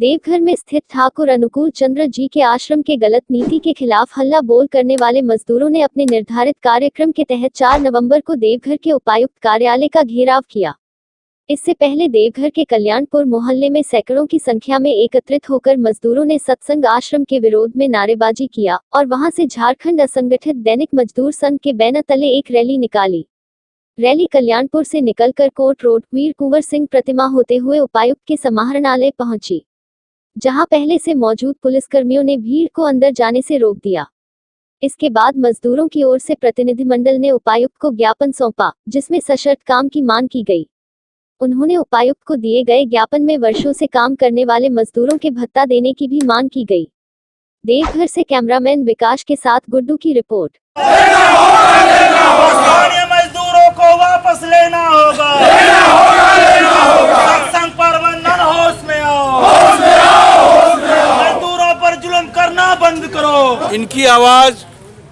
देवघर में स्थित ठाकुर अनुकूल चंद्र जी के आश्रम के गलत नीति के खिलाफ हल्ला बोल करने वाले मजदूरों ने अपने निर्धारित कार्यक्रम के तहत 4 नवंबर को देवघर के उपायुक्त कार्यालय का घेराव किया। इससे पहले देवघर के कल्याणपुर मोहल्ले में सैकड़ों की संख्या में एकत्रित होकर मजदूरों ने सत्संग आश्रम के विरोध में नारेबाजी किया और वहां से झारखंड असंगठित दैनिक मजदूर संघ के बैनर तले एक रैली निकाली। रैली कल्याणपुर से निकलकर कोर्ट रोड वीर कुंवर सिंह प्रतिमा होते हुए उपायुक्त के समाहरणालय पहुंची, जहां पहले से मौजूद पुलिसकर्मियों ने भीड़ को अंदर जाने से रोक दिया। इसके बाद मजदूरों की ओर से प्रतिनिधिमंडल ने उपायुक्त को ज्ञापन सौंपा, जिसमें सशर्त काम की मांग की गई। उन्होंने उपायुक्त को दिए गए ज्ञापन में वर्षों से काम करने वाले मजदूरों के भत्ता देने की भी मांग की गई। देवघर से कैमरामैन विकास के साथ गुड्डू की रिपोर्ट। मजदूरों को वापस लेना होगा, सत्संग प्रबंधन होश में आओ, मजदूरों पर जुल्म करना बंद करो। इनकी आवाज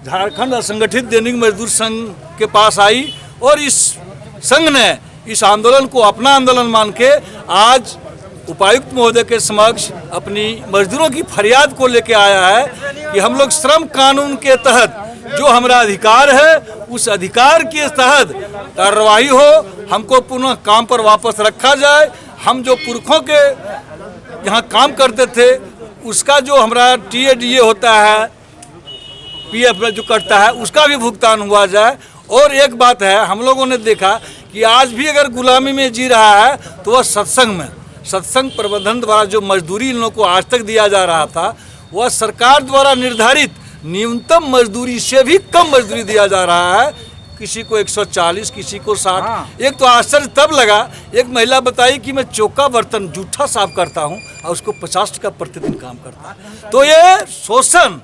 झारखंड असंगठित दैनिक मजदूर संघ के पास आई और इस संघ ने इस आंदोलन को अपना आंदोलन मान के आज उपायुक्त महोदय के समक्ष अपनी मजदूरों की फरियाद को लेके आया है कि हम लोग श्रम कानून के तहत जो हमारा अधिकार है उस अधिकार के तहत कार्रवाई हो, हमको पुनः काम पर वापस रखा जाए। हम जो पुरखों के यहाँ काम करते थे उसका जो हमारा टीएडीए होता है, पीएफ जो करता है, उसका भी भुगतान हुआ जाए। और एक बात है, हम लोगों ने देखा कि आज भी अगर गुलामी में जी रहा है तो वह सत्संग में, सत्संग प्रबंधन द्वारा जो मजदूरी इन लोगों को आज तक दिया जा रहा था वह सरकार द्वारा निर्धारित न्यूनतम मजदूरी से भी कम मजदूरी दिया जा रहा है। किसी को 140, किसी को 60। एक तो आश्चर्य तब लगा, एक महिला बताई कि मैं चौका बर्तन जूठा साफ करता हूँ और उसको 50 टका प्रतिदिन काम करता है। तो ये शोषण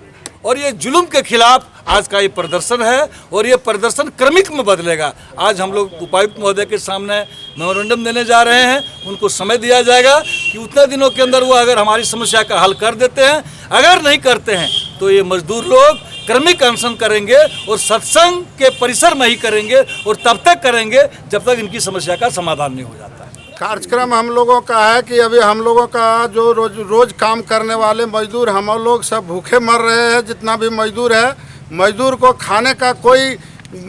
और ये जुल्म के खिलाफ आज का ये प्रदर्शन है और ये प्रदर्शन क्रमिक में बदलेगा। आज हम लोग उपायुक्त महोदय के सामने मेमोरेंडम देने जा रहे हैं। उनको समय दिया जाएगा कि उतने दिनों के अंदर वो अगर हमारी समस्या का हल कर देते हैं, अगर नहीं करते हैं तो ये मजदूर लोग क्रमिक अनशन करेंगे और सत्संग के परिसर में ही करेंगे और तब तक करेंगे जब तक इनकी समस्या का समाधान नहीं हो जाता है। कार्यक्रम हम लोगों का है कि अभी हम लोगों का जो रोज काम करने वाले मजदूर हम लोग सब भूखे मर रहे हैं। जितना भी मजदूर है, मजदूर को खाने का कोई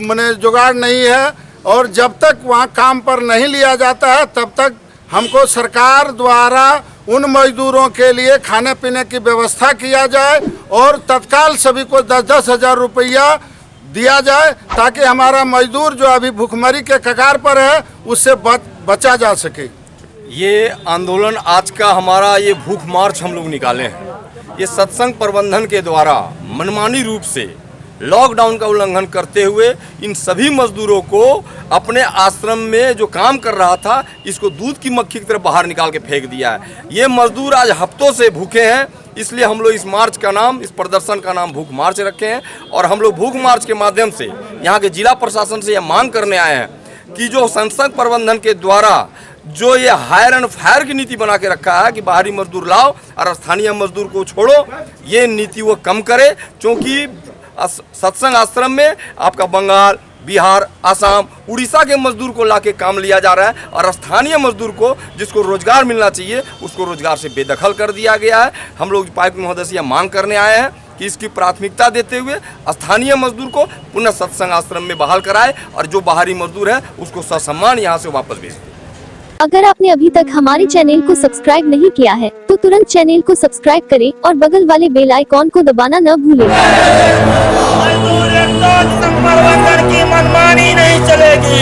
माने जुगाड़ नहीं है और जब तक वहाँ काम पर नहीं लिया जाता है तब तक हमको सरकार द्वारा उन मजदूरों के लिए खाने पीने की व्यवस्था किया जाए और तत्काल सभी को 10-10 हज़ार रुपया दिया जाए ताकि हमारा मजदूर जो अभी भूखमरी के कगार पर है उससे बचा जा सके। ये आंदोलन आज का हमारा ये भूख मार्च हम लोग निकाले हैं। ये सत्संग प्रबंधन के द्वारा मनमानी रूप से लॉकडाउन का उल्लंघन करते हुए इन सभी मजदूरों को अपने आश्रम में जो काम कर रहा था इसको दूध की मक्खी की तरह बाहर निकाल के फेंक दिया है। ये मजदूर आज हफ्तों से भूखे हैं, इसलिए हम लोग इस मार्च का नाम, इस प्रदर्शन का नाम भूख मार्च रखे हैं। और हम लोग भूख मार्च के माध्यम से यहाँ के जिला प्रशासन से यह मांग करने आए हैं कि जो संसद प्रबंधन के द्वारा जो ये हायर एंड फायर की नीति बना के रखा है कि बाहरी मजदूर लाओ और स्थानीय मजदूर को छोड़ो, ये नीति वो कम करे। क्योंकि सत्संग आश्रम में आपका बंगाल, बिहार, असम, उड़ीसा के मजदूर को लाके काम लिया जा रहा है और स्थानीय मजदूर को जिसको रोजगार मिलना चाहिए उसको रोजगार से बेदखल कर दिया गया है। हम लोग उपायुक्त महोदय से यह मांग करने आए हैं कि इसकी प्राथमिकता देते हुए स्थानीय मजदूर को पुनः सत्संग आश्रम में बहाल कराए और जो बाहरी मजदूर है उसको ससम्मान यहाँ से वापस भेज दे। अगर आपने अभी तक हमारे चैनल को सब्सक्राइब नहीं किया है तो तुरंत चैनल को सब्सक्राइब करें और बगल वाले बेल आइकॉन को दबाना न भूलें। मजदूर की मनमानी नहीं चलेगी।